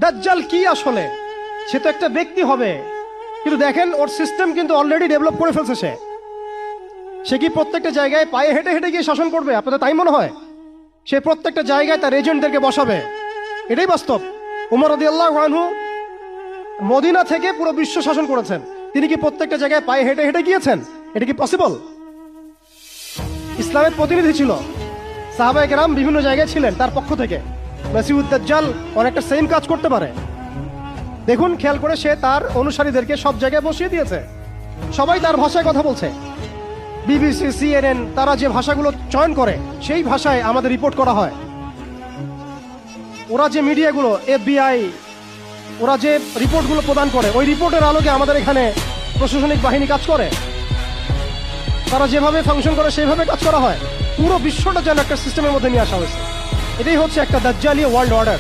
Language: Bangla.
দাজ্জাল কি আসলে? সে তো একটা ব্যক্তি হবে, কিন্তু দেখেন ওর সিস্টেম কিন্তু অলরেডি ডেভেলপ করে ফেলছে। সে কি প্রত্যেকটা জায়গায় পায়ে হেঁটে হেঁটে গিয়ে শাসন করবে? আপনাদের তাই মনে হয়? সে প্রত্যেকটা জায়গায় তার এজেন্টদেরকে বসাবে, এটাই বাস্তব। উমর রাদিয়াল্লাহু আনহু মদিনা থেকে পুরো বিশ্ব শাসন করেছেন। তিনি কি প্রত্যেকটা জায়গায় পায়ে হেঁটে হেঁটে গিয়েছেন? এটা কি পসিবল? ইসলামের প্রতিনিধি ছিল, সাহাবায়ে কেরাম বিভিন্ন জায়গায় ছিলেন তার পক্ষ থেকে। মাসিহুদ দাজ্জাল অনেকটা সেম কাজ করতে পারে। দেখুন, খেয়াল করে সে তার অনুসারীদেরকে সব জায়গায় বসিয়ে দিয়েছে, সবাই তার ভাষায় কথা বলছে। বিবিসি, CNN তারা যে ভাষাগুলো চয়ন করে সেই ভাষায় আমাদের রিপোর্ট করা হয়। ওরা যে মিডিয়াগুলো, FBI, ওরা যে রিপোর্টগুলো প্রদান করে, ওই রিপোর্টের আলোকে আমাদের এখানে প্রশাসনিক বাহিনী কাজ করে। তারা যেভাবে ফাংশন করে সেইভাবে কাজ করা হয়। পুরো বিশ্বটা যেন একটা সিস্টেমের মধ্যে নিয়ে আসা হয়েছে। এটাই হচ্ছে একটা দাজ্জালীয় ওয়ার্ল্ড অর্ডার।